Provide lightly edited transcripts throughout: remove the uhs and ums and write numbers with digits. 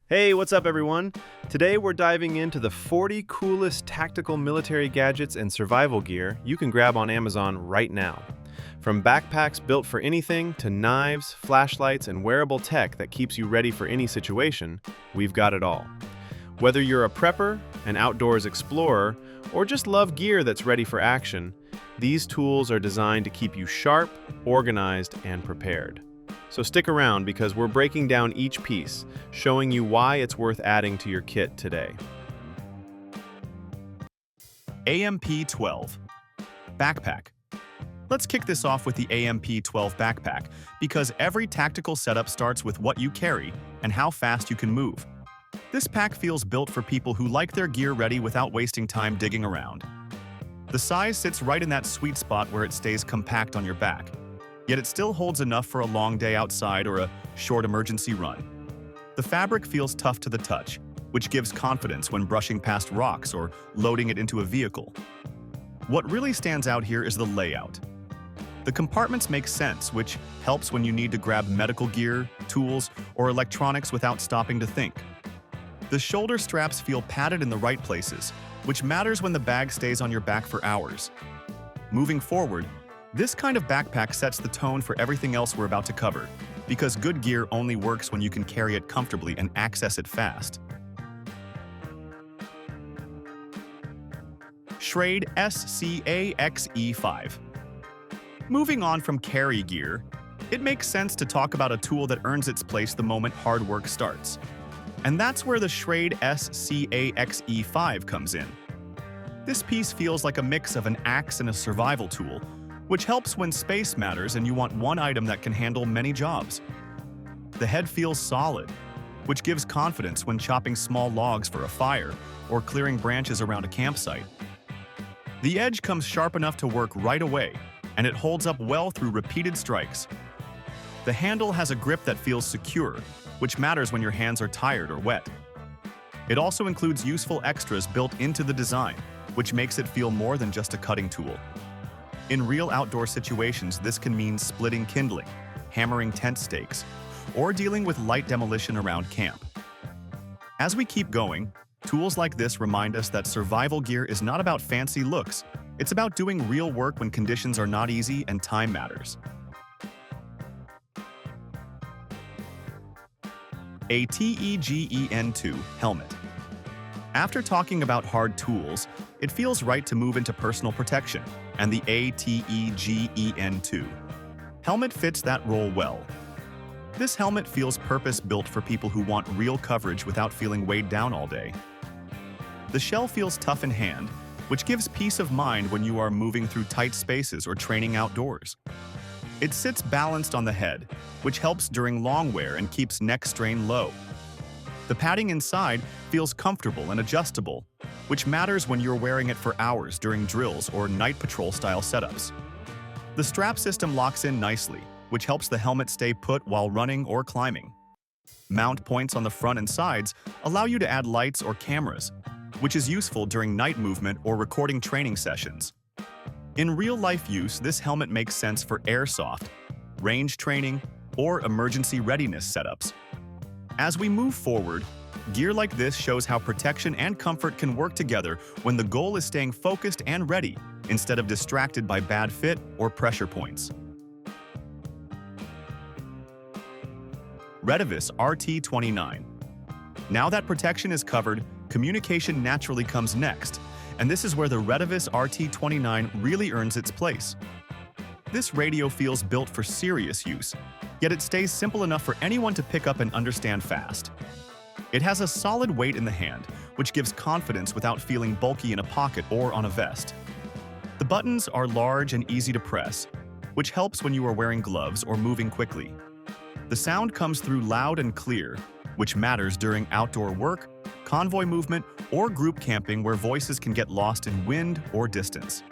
Hey, what's up everyone? Today we're diving into the 40 coolest tactical military gadgets and survival gear you can grab on Amazon right now. From backpacks built for anything to knives, flashlights, and wearable tech that keeps you ready for any situation, we've got it all. Whether you're a prepper, an outdoors explorer, or just love gear that's ready for action, these tools are designed to keep you sharp, organized, and prepared. So stick around because we're breaking down each piece, showing you why it's worth adding to your kit today. AMP12 Backpack. Let's kick this off with the AMP12 Backpack because every tactical setup starts with what you carry and how fast you can move. This pack feels built for people who like their gear ready without wasting time digging around. The size sits right in that sweet spot where it stays compact on your back. Yet it still holds enough for a long day outside or a short emergency run. The fabric feels tough to the touch, which gives confidence when brushing past rocks or loading it into a vehicle. What really stands out here is the layout. The compartments make sense, which helps when you need to grab medical gear, tools, or electronics without stopping to think. The shoulder straps feel padded in the right places, which matters when the bag stays on your back for hours. Moving forward, this kind of backpack sets the tone for everything else we're about to cover, because good gear only works when you can carry it comfortably and access it fast. Schrade SCAXE5. Moving on from carry gear, it makes sense to talk about a tool that earns its place the moment hard work starts. And that's where the Schrade SCAXE5 comes in. This piece feels like a mix of an axe and a survival tool, which helps when space matters and you want one item that can handle many jobs. The head feels solid, which gives confidence when chopping small logs for a fire or clearing branches around a campsite. The edge comes sharp enough to work right away, and it holds up well through repeated strikes. The handle has a grip that feels secure, which matters when your hands are tired or wet. It also includes useful extras built into the design, which makes it feel more than just a cutting tool. In real outdoor situations, this can mean splitting kindling, hammering tent stakes, or dealing with light demolition around camp. As we keep going, tools like this remind us that survival gear is not about fancy looks. It's about doing real work when conditions are not easy and time matters. A GEN2 Helmet. After talking about hard tools, it feels right to move into personal protection, and the GEN2 helmet fits that role well. This helmet feels purpose-built for people who want real coverage without feeling weighed down all day. The shell feels tough in hand, which gives peace of mind when you are moving through tight spaces or training outdoors. It sits balanced on the head, which helps during long wear and keeps neck strain low. The padding inside feels comfortable and adjustable, which matters when you're wearing it for hours during drills or night patrol-style setups. The strap system locks in nicely, which helps the helmet stay put while running or climbing. Mount points on the front and sides allow you to add lights or cameras, which is useful during night movement or recording training sessions. In real-life use, this helmet makes sense for airsoft, range training, or emergency readiness setups. As we move forward, gear like this shows how protection and comfort can work together when the goal is staying focused and ready, instead of distracted by bad fit or pressure points. Retevis RT29. Now that protection is covered, communication naturally comes next, and this is where the Retevis RT29 really earns its place. This radio feels built for serious use, yet it stays simple enough for anyone to pick up and understand fast. It has a solid weight in the hand, which gives confidence without feeling bulky in a pocket or on a vest. The buttons are large and easy to press, which helps when you are wearing gloves or moving quickly. The sound comes through loud and clear, which matters during outdoor work, convoy movement, or group camping where voices can get lost in wind or distance.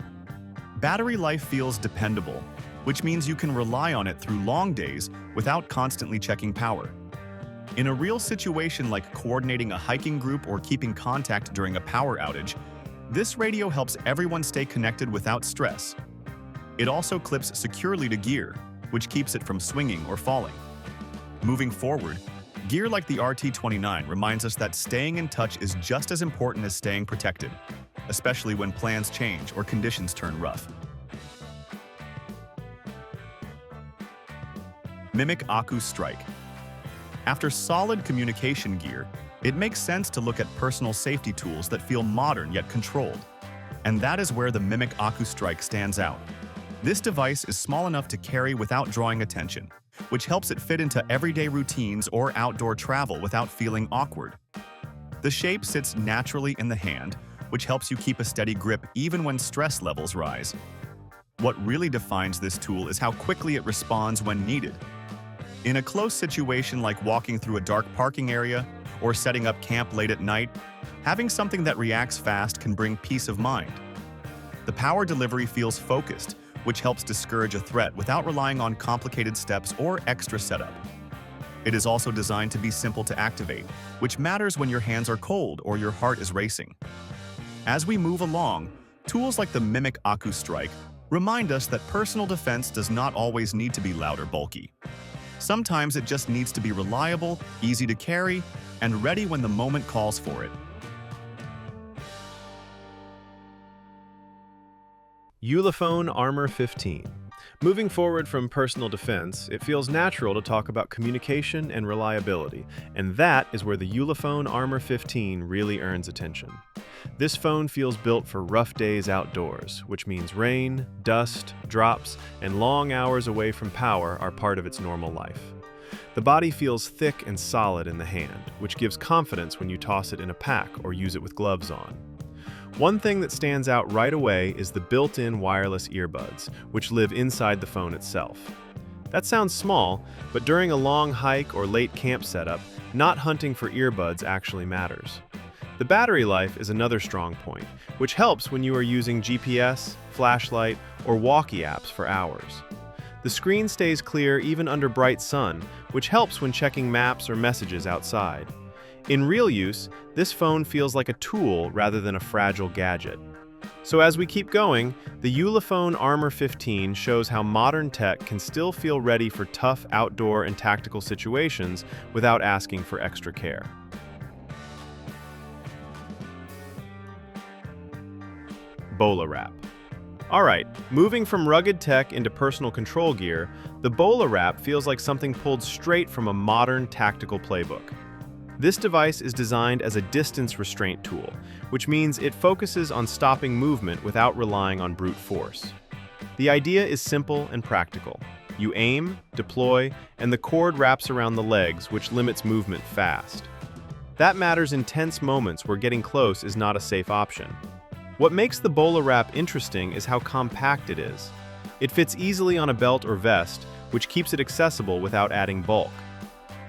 Battery life feels dependable, which means you can rely on it through long days without constantly checking power. In a real situation like coordinating a hiking group or keeping contact during a power outage, this radio helps everyone stay connected without stress. It also clips securely to gear, which keeps it from swinging or falling. Moving forward, Gear like the RT29 reminds us that staying in touch is just as important as staying protected, especially when plans change or conditions turn rough. Mimic Aku Strike. After solid communication gear, it makes sense to look at personal safety tools that feel modern yet controlled. And that is where the Mimic Aku Strike stands out. This device is small enough to carry without drawing attention, which helps it fit into everyday routines or outdoor travel without feeling awkward. The shape sits naturally in the hand, which helps you keep a steady grip even when stress levels rise. What really defines this tool is how quickly it responds when needed. In a close situation like walking through a dark parking area or setting up camp late at night, having something that reacts fast can bring peace of mind. The power delivery feels focused, which helps discourage a threat without relying on complicated steps or extra setup. It is also designed to be simple to activate, which matters when your hands are cold or your heart is racing. As we move along, tools like the Mimic Aku Strike remind us that personal defense does not always need to be loud or bulky. Sometimes it just needs to be reliable, easy to carry, and ready when the moment calls for it. Ulefone Armor 15. Moving forward from personal defense, it feels natural to talk about communication and reliability, and that is where the Ulefone Armor 15 really earns attention. This phone feels built for rough days outdoors, which means rain, dust, drops, and long hours away from power are part of its normal life. The body feels thick and solid in the hand, which gives confidence when you toss it in a pack or use it with gloves on. One thing that stands out right away is the built-in wireless earbuds, which live inside the phone itself. That sounds small, but during a long hike or late camp setup, not hunting for earbuds actually matters. The battery life is another strong point, which helps when you are using GPS, flashlight, or walkie apps for hours. The screen stays clear even under bright sun, which helps when checking maps or messages outside. In real use, this phone feels like a tool rather than a fragile gadget. So as we keep going, the Ulefone Armor 15 shows how modern tech can still feel ready for tough outdoor and tactical situations without asking for extra care. Bola Wrap. Alright, moving from rugged tech into personal control gear, the Bola Wrap feels like something pulled straight from a modern tactical playbook. This device is designed as a distance restraint tool, which means it focuses on stopping movement without relying on brute force. The idea is simple and practical. You aim, deploy, and the cord wraps around the legs, which limits movement fast. That matters in tense moments where getting close is not a safe option. What makes the Bola Wrap interesting is how compact it is. It fits easily on a belt or vest, which keeps it accessible without adding bulk.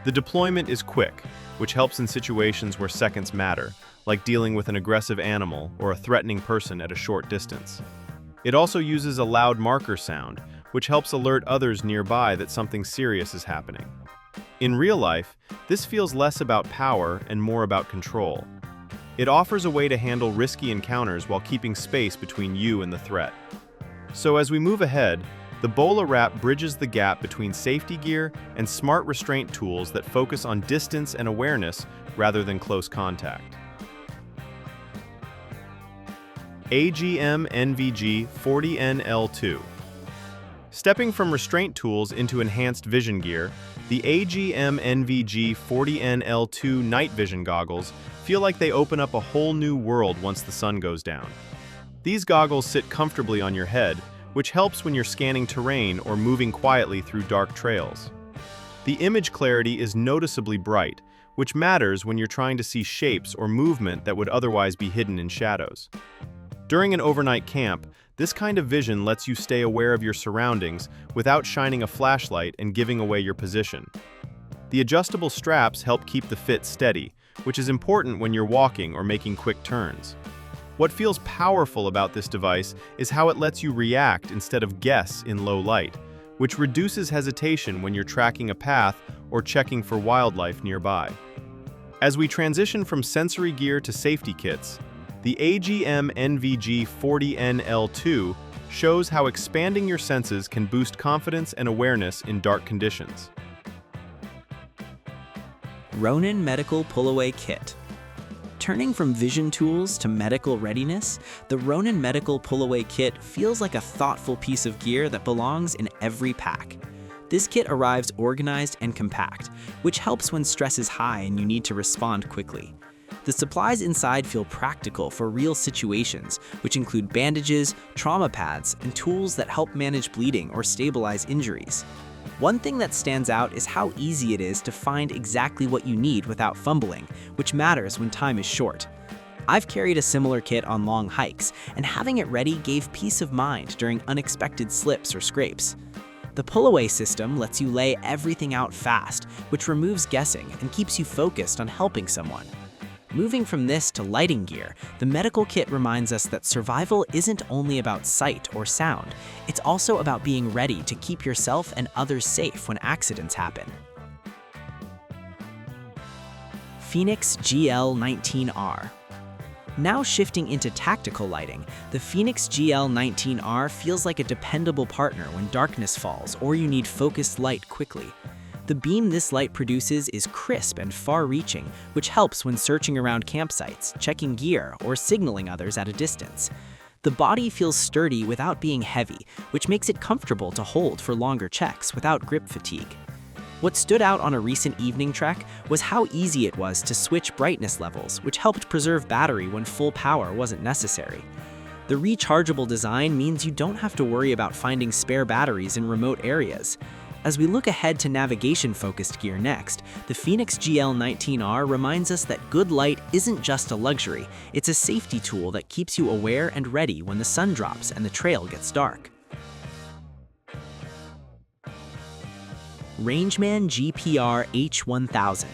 The deployment is quick, which helps in situations where seconds matter, like dealing with an aggressive animal or a threatening person at a short distance. It also uses a loud marker sound, which helps alert others nearby that something serious is happening. In real life, this feels less about power and more about control. It offers a way to handle risky encounters while keeping space between you and the threat. So as we move ahead, the Bola Wrap bridges the gap between safety gear and smart restraint tools that focus on distance and awareness rather than close contact. AGM NVG 40NL2. Stepping from restraint tools into enhanced vision gear, the AGM NVG 40NL2 night vision goggles feel like they open up a whole new world once the sun goes down. These goggles sit comfortably on your head, which helps when you're scanning terrain or moving quietly through dark trails. The image clarity is noticeably bright, which matters when you're trying to see shapes or movement that would otherwise be hidden in shadows. During an overnight camp, this kind of vision lets you stay aware of your surroundings without shining a flashlight and giving away your position. The adjustable straps help keep the fit steady, which is important when you're walking or making quick turns. What feels powerful about this device is how it lets you react instead of guess in low light, which reduces hesitation when you're tracking a path or checking for wildlife nearby. As we transition from sensory gear to safety kits, the AGM NVG 40NL2 shows how expanding your senses can boost confidence and awareness in dark conditions. Ronin Medical Pull-Away Kit. Turning from vision tools to medical readiness, the Ronin Medical Pull-Away Kit feels like a thoughtful piece of gear that belongs in every pack. This kit arrives organized and compact, which helps when stress is high and you need to respond quickly. The supplies inside feel practical for real situations, which include bandages, trauma pads, and tools that help manage bleeding or stabilize injuries. One thing that stands out is how easy it is to find exactly what you need without fumbling, which matters when time is short. I've carried a similar kit on long hikes, and having it ready gave peace of mind during unexpected slips or scrapes. The pull-away system lets you lay everything out fast, which removes guessing and keeps you focused on helping someone. Moving from this to lighting gear, the medical kit reminds us that survival isn't only about sight or sound, it's also about being ready to keep yourself and others safe when accidents happen. FENIX GL19R. Now shifting into tactical lighting, the FENIX GL19R feels like a dependable partner when darkness falls or you need focused light quickly. The beam this light produces is crisp and far-reaching, which helps when searching around campsites, checking gear, or signaling others at a distance. The body feels sturdy without being heavy, which makes it comfortable to hold for longer checks without grip fatigue. What stood out on a recent evening trek was how easy it was to switch brightness levels, which helped preserve battery when full power wasn't necessary. The rechargeable design means you don't have to worry about finding spare batteries in remote areas. As we look ahead to navigation-focused gear next, the FENIX GL19R reminds us that good light isn't just a luxury, it's a safety tool that keeps you aware and ready when the sun drops and the trail gets dark. Rangeman GPR H-1000.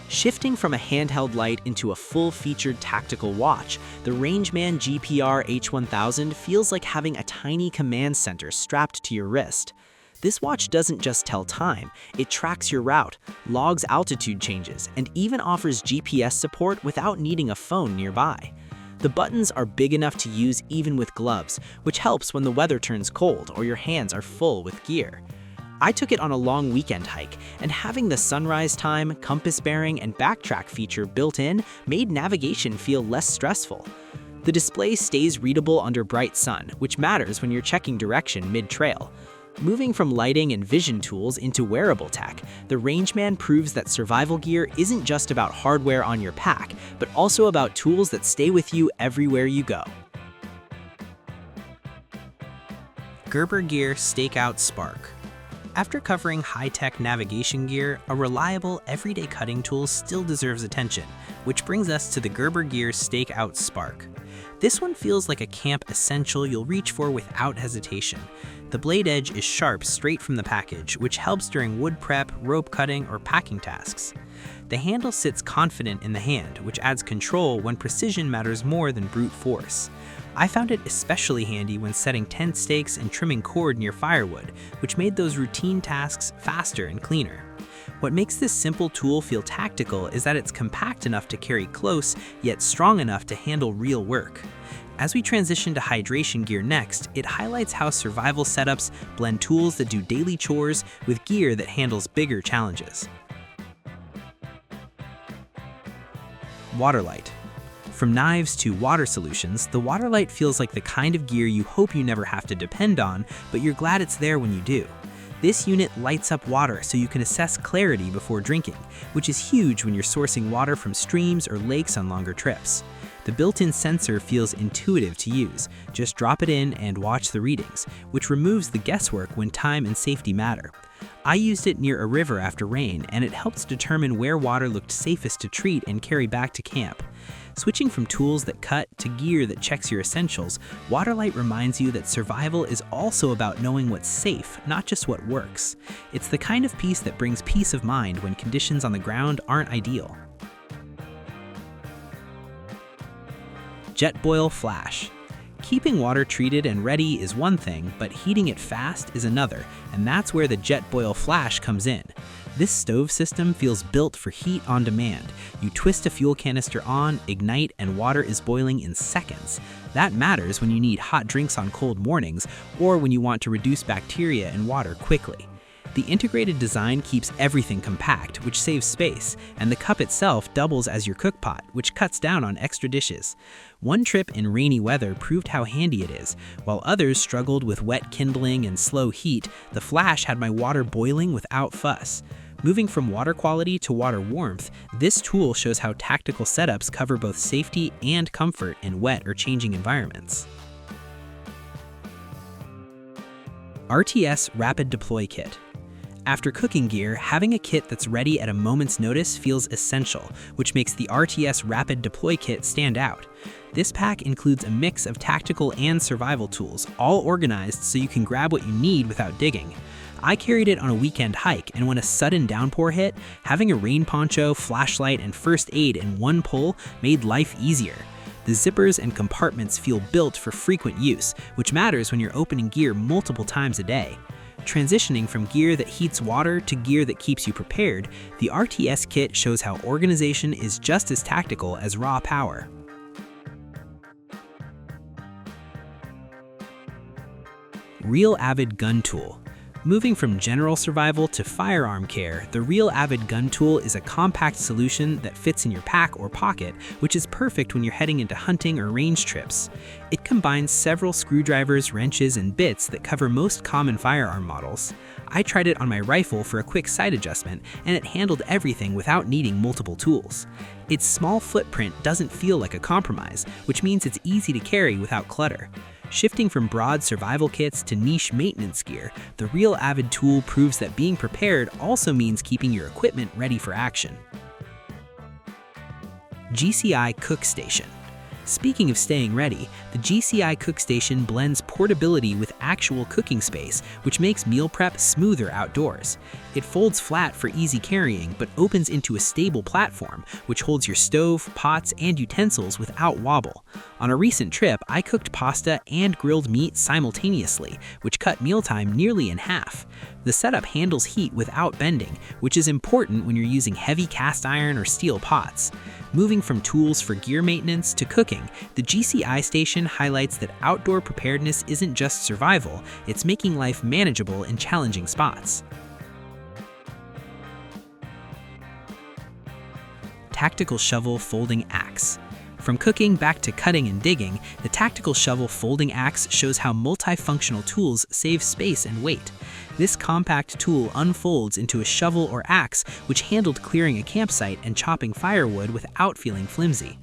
Shifting from a handheld light into a full-featured tactical watch, the Rangeman GPR H-1000 feels like having a tiny command center strapped to your wrist. This watch doesn't just tell time, it tracks your route, logs altitude changes, and even offers GPS support without needing a phone nearby. The buttons are big enough to use even with gloves, which helps when the weather turns cold or your hands are full with gear. I took it on a long weekend hike, and having the sunrise time, compass bearing, and backtrack feature built in made navigation feel less stressful. The display stays readable under bright sun, which matters when you're checking direction mid-trail. Moving from lighting and vision tools into wearable tech, the Rangeman proves that survival gear isn't just about hardware on your pack, but also about tools that stay with you everywhere you go. Gerber Gear Stakeout Spark. After covering high-tech navigation gear, a reliable, everyday cutting tool still deserves attention, which brings us to the Gerber Gear Stakeout Spark. This one feels like a camp essential you'll reach for without hesitation. The blade edge is sharp straight from the package, which helps during wood prep, rope cutting, or packing tasks. The handle sits confident in the hand, which adds control when precision matters more than brute force. I found it especially handy when setting tent stakes and trimming cord near firewood, which made those routine tasks faster and cleaner. What makes this simple tool feel tactical is that it's compact enough to carry close, yet strong enough to handle real work. As we transition to hydration gear next, it highlights how survival setups blend tools that do daily chores with gear that handles bigger challenges. WaterLight. From knives to water solutions, the WaterLight feels like the kind of gear you hope you never have to depend on, but you're glad it's there when you do. This unit lights up water so you can assess clarity before drinking, which is huge when you're sourcing water from streams or lakes on longer trips. The built-in sensor feels intuitive to use. Just drop it in and watch the readings, which removes the guesswork when time and safety matter. I used it near a river after rain, and it helps determine where water looked safest to treat and carry back to camp. Switching from tools that cut to gear that checks your essentials, WaterLight reminds you that survival is also about knowing what's safe, not just what works. It's the kind of piece that brings peace of mind when conditions on the ground aren't ideal. Jetboil Flash. Keeping water treated and ready is one thing, but heating it fast is another, and that's where the Jetboil Flash comes in. This stove system feels built for heat on demand. You twist a fuel canister on, ignite, and water is boiling in seconds. That matters when you need hot drinks on cold mornings or when you want to reduce bacteria in water quickly. The integrated design keeps everything compact, which saves space, and the cup itself doubles as your cook pot, which cuts down on extra dishes. One trip in rainy weather proved how handy it is. While others struggled with wet kindling and slow heat, the Flash had my water boiling without fuss. Moving from water quality to water warmth, this tool shows how tactical setups cover both safety and comfort in wet or changing environments. RTS Rapid Deploy Kit. After cooking gear, having a kit that's ready at a moment's notice feels essential, which makes the RTS Rapid Deploy Kit stand out. This pack includes a mix of tactical and survival tools, all organized so you can grab what you need without digging. I carried it on a weekend hike, and when a sudden downpour hit, having a rain poncho, flashlight, and first aid in one pull made life easier. The zippers and compartments feel built for frequent use, which matters when you're opening gear multiple times a day. Transitioning from gear that heats water to gear that keeps you prepared, the RTS kit shows how organization is just as tactical as raw power. Real Avid Gun Tool. Moving from general survival to firearm care, the Real Avid Gun Tool is a compact solution that fits in your pack or pocket, which is perfect when you're heading into hunting or range trips. It combines several screwdrivers, wrenches, and bits that cover most common firearm models. I tried it on my rifle for a quick sight adjustment, and it handled everything without needing multiple tools. Its small footprint doesn't feel like a compromise, which means it's easy to carry without clutter. Shifting from broad survival kits to niche maintenance gear, the Real Avid tool proves that being prepared also means keeping your equipment ready for action. GCI Cook Station. Speaking of staying ready, the GCI Cook Station blends portability with actual cooking space, which makes meal prep smoother outdoors. It folds flat for easy carrying, but opens into a stable platform, which holds your stove, pots, and utensils without wobble. On a recent trip, I cooked pasta and grilled meat simultaneously, which cut mealtime nearly in half. The setup handles heat without bending, which is important when you're using heavy cast iron or steel pots. Moving from tools for gear maintenance to cooking, the GCI station highlights that outdoor preparedness isn't just survival, it's making life manageable in challenging spots. Tactical Shovel Folding Axe. From cooking back to cutting and digging, the Tactical Shovel Folding Axe shows how multifunctional tools save space and weight. This compact tool unfolds into a shovel or axe, which handled clearing a campsite and chopping firewood without feeling flimsy.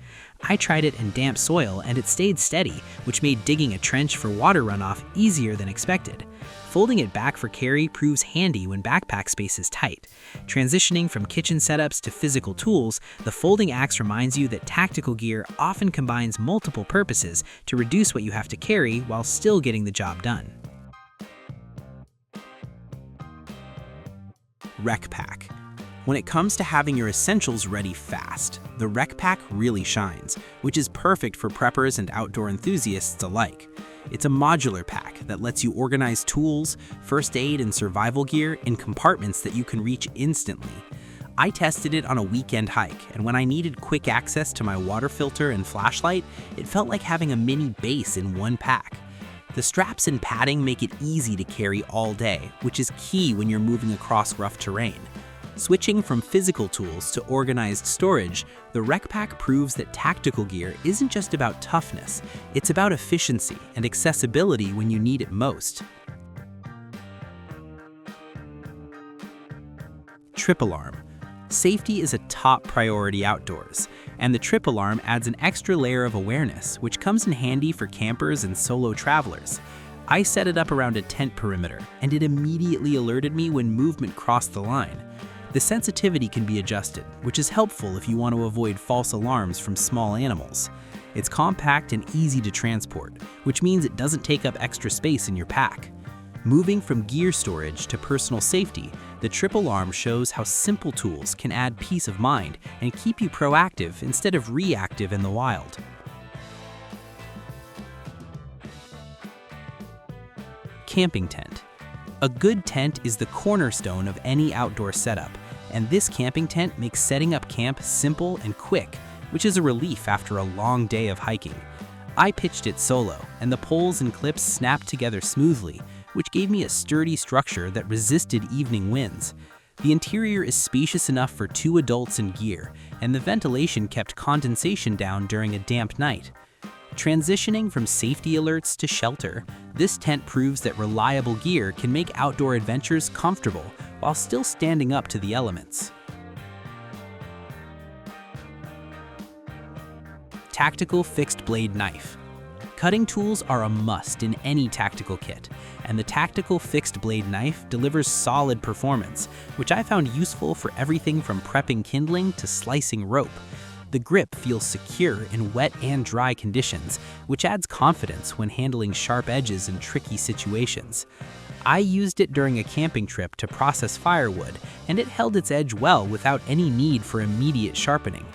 I tried it in damp soil and it stayed steady, which made digging a trench for water runoff easier than expected. Folding it back for carry proves handy when backpack space is tight. Transitioning from kitchen setups to physical tools, the folding axe reminds you that tactical gear often combines multiple purposes to reduce what you have to carry while still getting the job done. RecPak. When it comes to having your essentials ready fast, the RecPak really shines, which is perfect for preppers and outdoor enthusiasts alike. It's a modular pack that lets you organize tools, first aid, and survival gear in compartments that you can reach instantly. I tested it on a weekend hike, and when I needed quick access to my water filter and flashlight, it felt like having a mini base in one pack. The straps and padding make it easy to carry all day, which is key when you're moving across rough terrain. Switching from physical tools to organized storage, the RecPak proves that tactical gear isn't just about toughness, it's about efficiency and accessibility when you need it most. Trip alarm. Safety is a top priority outdoors, and the trip alarm adds an extra layer of awareness, which comes in handy for campers and solo travelers. I set it up around a tent perimeter, and it immediately alerted me when movement crossed the line. The sensitivity can be adjusted, which is helpful if you want to avoid false alarms from small animals. It's compact and easy to transport, which means it doesn't take up extra space in your pack. Moving from gear storage to personal safety, the trip alarm shows how simple tools can add peace of mind and keep you proactive instead of reactive in the wild. Camping tent. A good tent is the cornerstone of any outdoor setup, and this camping tent makes setting up camp simple and quick, which is a relief after a long day of hiking. I pitched it solo, and the poles and clips snapped together smoothly, which gave me a sturdy structure that resisted evening winds. The interior is spacious enough for 2 adults and gear, and the ventilation kept condensation down during a damp night. Transitioning from safety alerts to shelter, this tent proves that reliable gear can make outdoor adventures comfortable while still standing up to the elements. Tactical fixed blade knife. Cutting tools are a must in any tactical kit, and the tactical fixed blade knife delivers solid performance, which I found useful for everything from prepping kindling to slicing rope. The grip feels secure in wet and dry conditions, which adds confidence when handling sharp edges in tricky situations. I used it during a camping trip to process firewood, and it held its edge well without any need for immediate sharpening.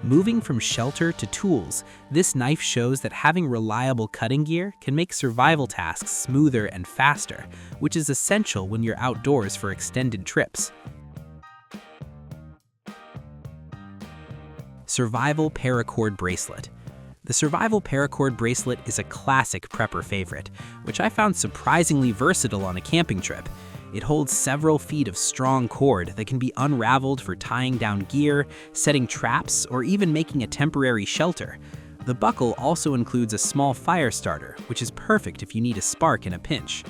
Moving from shelter to tools, this knife shows that having reliable cutting gear can make survival tasks smoother and faster, which is essential when you're outdoors for extended trips. Survival Paracord Bracelet. The Survival Paracord Bracelet is a classic prepper favorite, which I found surprisingly versatile on a camping trip. It holds several feet of strong cord that can be unraveled for tying down gear, setting traps, or even making a temporary shelter. The buckle also includes a small fire starter, which is perfect if you need a spark in a pinch.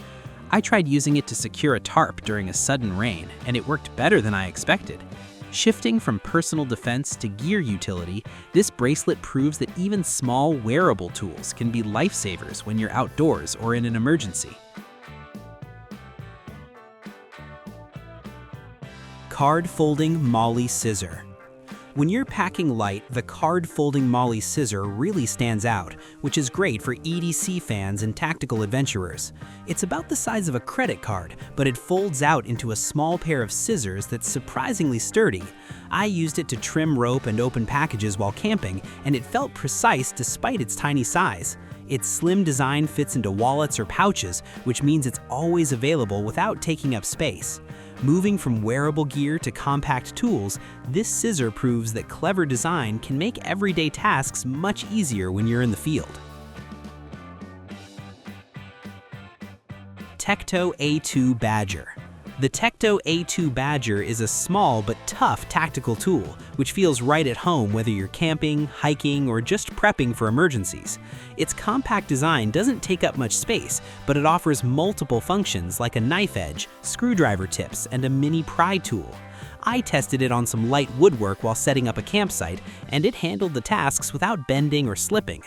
I tried using it to secure a tarp during a sudden rain, and it worked better than I expected. Shifting from personal defense to gear utility, this bracelet proves that even small wearable tools can be lifesavers when you're outdoors or in an emergency. Card Folding Molle Scissor. When you're packing light, the card folding Molle Scissor really stands out, which is great for EDC fans and tactical adventurers. It's about the size of a credit card, but it folds out into a small pair of scissors that's surprisingly sturdy. I used it to trim rope and open packages while camping, and it felt precise despite its tiny size. Its slim design fits into wallets or pouches, which means it's always available without taking up space. Moving from wearable gear to compact tools, this scissor proves that clever design can make everyday tasks much easier when you're in the field. Tekto A2 Badger. The Tekto A2 Badger is a small but tough tactical tool, which feels right at home whether you're camping, hiking, or just prepping for emergencies. Its compact design doesn't take up much space, but it offers multiple functions like a knife edge, screwdriver tips, and a mini pry tool. I tested it on some light woodwork while setting up a campsite, and it handled the tasks without bending or slipping.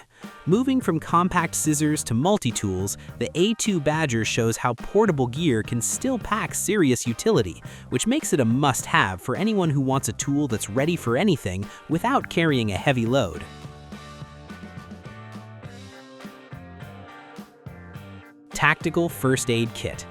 Moving from compact scissors to multi-tools, the A2 Badger shows how portable gear can still pack serious utility, which makes it a must-have for anyone who wants a tool that's ready for anything without carrying a heavy load. Tactical First Aid Kit.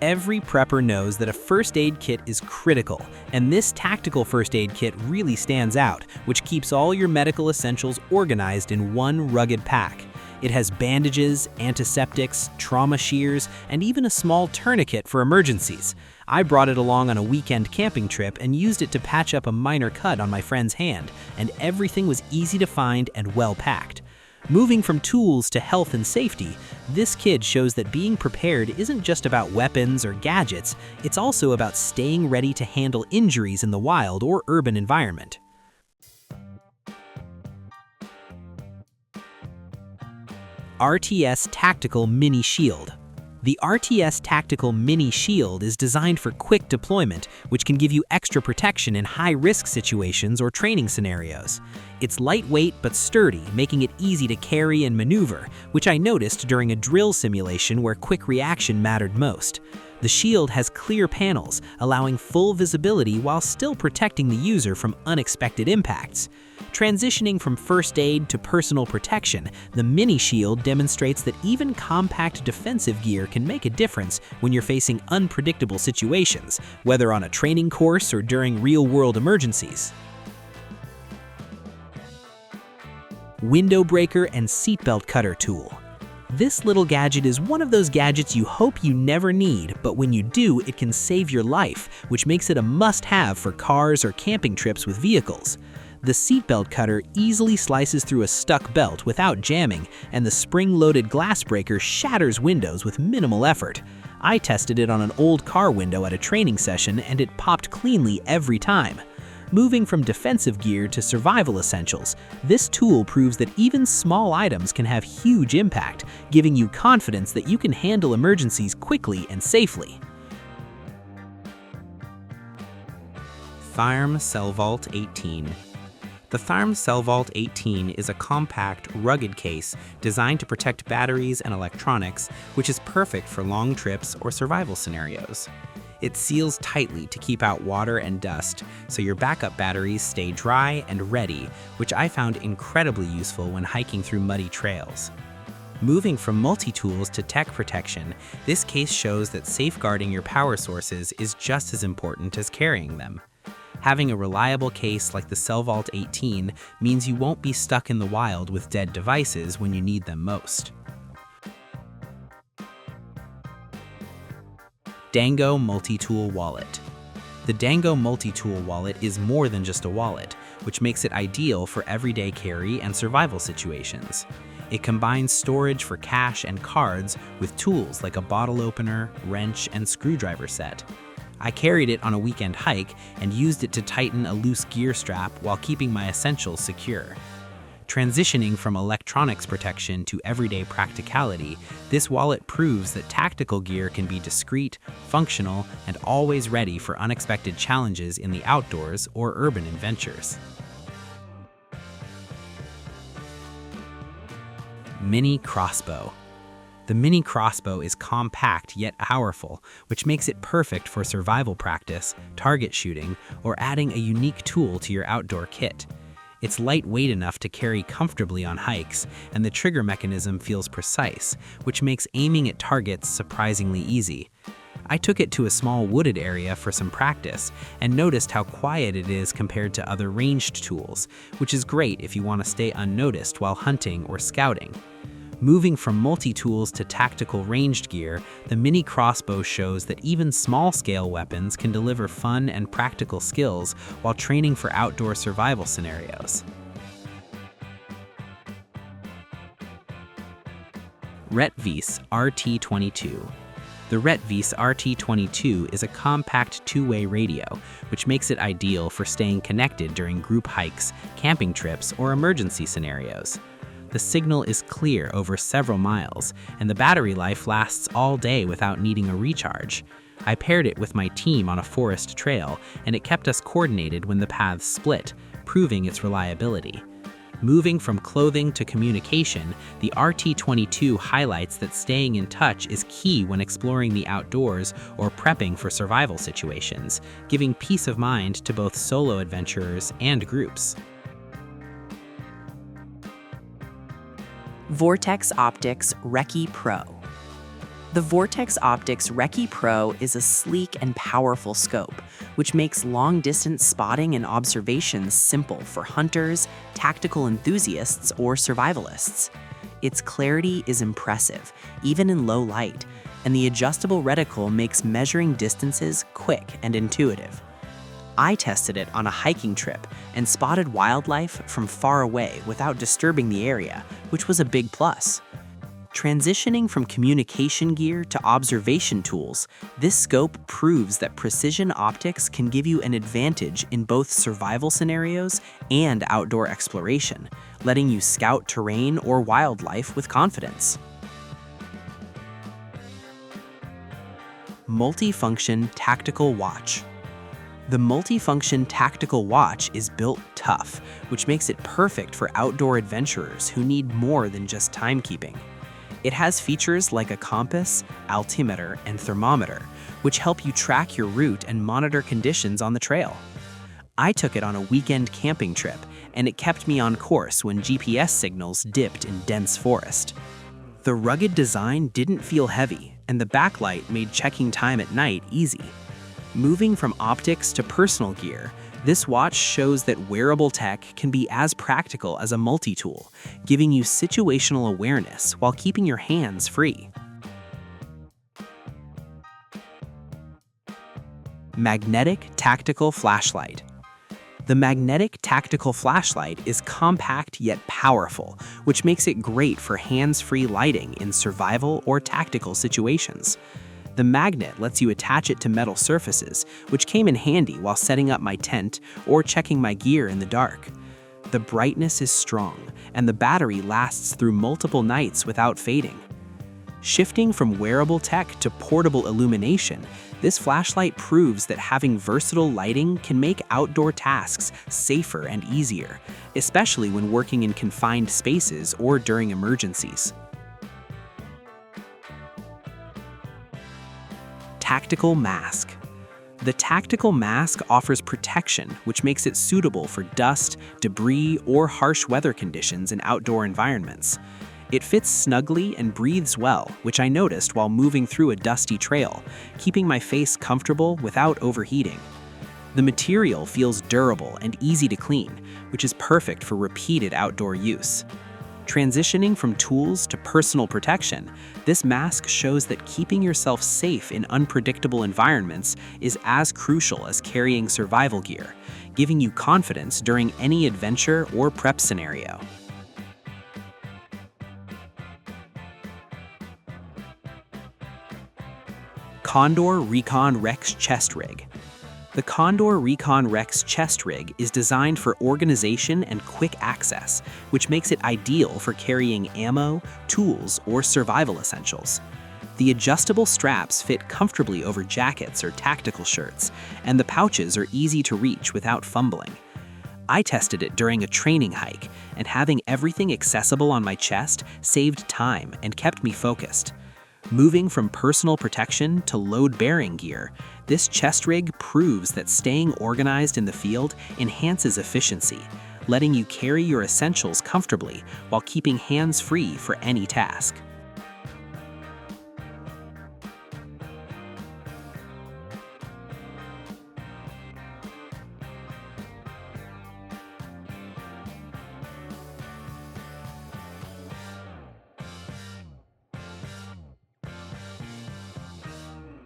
Every prepper knows that a first aid kit is critical, and this tactical first aid kit really stands out, which keeps all your medical essentials organized in one rugged pack. It has bandages, antiseptics, trauma shears, and even a small tourniquet for emergencies. I brought it along on a weekend camping trip and used it to patch up a minor cut on my friend's hand, and everything was easy to find and well packed. Moving from tools to health and safety, this kit shows that being prepared isn't just about weapons or gadgets, it's also about staying ready to handle injuries in the wild or urban environment. RTS Tactical Mini Shield. The RTS Tactical Mini Shield is designed for quick deployment, which can give you extra protection in high-risk situations or training scenarios. It's lightweight but sturdy, making it easy to carry and maneuver, which I noticed during a drill simulation where quick reaction mattered most. The shield has clear panels, allowing full visibility while still protecting the user from unexpected impacts. Transitioning from first aid to personal protection, the mini shield demonstrates that even compact defensive gear can make a difference when you're facing unpredictable situations, whether on a training course or during real-world emergencies. Window breaker and seatbelt cutter tool. This little gadget is one of those gadgets you hope you never need, but when you do, it can save your life, which makes it a must-have for cars or camping trips with vehicles. The seatbelt cutter easily slices through a stuck belt without jamming, and the spring-loaded glass breaker shatters windows with minimal effort. I tested it on an old car window at a training session and it popped cleanly every time. Moving from defensive gear to survival essentials, this tool proves that even small items can have huge impact, giving you confidence that you can handle emergencies quickly and safely. Thyrm CellVault-18. The Thyrm CellVault-18 is a compact, rugged case designed to protect batteries and electronics, which is perfect for long trips or survival scenarios. It seals tightly to keep out water and dust, so your backup batteries stay dry and ready, which I found incredibly useful when hiking through muddy trails. Moving from multi-tools to tech protection, this case shows that safeguarding your power sources is just as important as carrying them. Having a reliable case like the CellVault-18 means you won't be stuck in the wild with dead devices when you need them most. Dango Multitool Wallet. The Dango Multitool Wallet is more than just a wallet, which makes it ideal for everyday carry and survival situations. It combines storage for cash and cards with tools like a bottle opener, wrench, and screwdriver set. I carried it on a weekend hike and used it to tighten a loose gear strap while keeping my essentials secure. Transitioning from electronics protection to everyday practicality, this wallet proves that tactical gear can be discreet, functional, and always ready for unexpected challenges in the outdoors or urban adventures. Mini Crossbow. The Mini Crossbow is compact yet powerful, which makes it perfect for survival practice, target shooting, or adding a unique tool to your outdoor kit. It's lightweight enough to carry comfortably on hikes, and the trigger mechanism feels precise, which makes aiming at targets surprisingly easy. I took it to a small wooded area for some practice and noticed how quiet it is compared to other ranged tools, which is great if you want to stay unnoticed while hunting or scouting. Moving from multi-tools to tactical ranged gear, the Mini Crossbow shows that even small-scale weapons can deliver fun and practical skills while training for outdoor survival scenarios. Retevis RT22. The Retevis RT22 is a compact two-way radio, which makes it ideal for staying connected during group hikes, camping trips, or emergency scenarios. The signal is clear over several miles, and the battery life lasts all day without needing a recharge. I paired it with my team on a forest trail, and it kept us coordinated when the paths split, proving its reliability. Moving from clothing to communication, the RT22 highlights that staying in touch is key when exploring the outdoors or prepping for survival situations, giving peace of mind to both solo adventurers and groups. Vortex Optics Recce Pro. The Vortex Optics Recce Pro is a sleek and powerful scope, which makes long-distance spotting and observations simple for hunters, tactical enthusiasts, or survivalists. Its clarity is impressive, even in low light, and the adjustable reticle makes measuring distances quick and intuitive. I tested it on a hiking trip and spotted wildlife from far away without disturbing the area, which was a big plus. Transitioning from communication gear to observation tools, this scope proves that precision optics can give you an advantage in both survival scenarios and outdoor exploration, letting you scout terrain or wildlife with confidence. Multifunction Tactical Watch. The multifunction tactical watch is built tough, which makes it perfect for outdoor adventurers who need more than just timekeeping. It has features like a compass, altimeter, and thermometer, which help you track your route and monitor conditions on the trail. I took it on a weekend camping trip, and it kept me on course when GPS signals dipped in dense forest. The rugged design didn't feel heavy, and the backlight made checking time at night easy. Moving from optics to personal gear, this watch shows that wearable tech can be as practical as a multi-tool, giving you situational awareness while keeping your hands free. Magnetic Tactical Flashlight. The magnetic tactical flashlight is compact yet powerful, which makes it great for hands-free lighting in survival or tactical situations. The magnet lets you attach it to metal surfaces, which came in handy while setting up my tent or checking my gear in the dark. The brightness is strong, and the battery lasts through multiple nights without fading. Shifting from wearable tech to portable illumination, this flashlight proves that having versatile lighting can make outdoor tasks safer and easier, especially when working in confined spaces or during emergencies. Tactical mask. The tactical mask offers protection, which makes it suitable for dust, debris, or harsh weather conditions in outdoor environments. It fits snugly and breathes well, which I noticed while moving through a dusty trail, keeping my face comfortable without overheating. The material feels durable and easy to clean, which is perfect for repeated outdoor use. Transitioning from tools to personal protection, this mask shows that keeping yourself safe in unpredictable environments is as crucial as carrying survival gear, giving you confidence during any adventure or prep scenario. Condor Recon Recce Chest Rig. The Condor Recon Recce chest rig is designed for organization and quick access, which makes it ideal for carrying ammo, tools, or survival essentials. The adjustable straps fit comfortably over jackets or tactical shirts, and the pouches are easy to reach without fumbling. I tested it during a training hike, and having everything accessible on my chest saved time and kept me focused. Moving from personal protection to load-bearing gear, this chest rig proves that staying organized in the field enhances efficiency, letting you carry your essentials comfortably while keeping hands free for any task.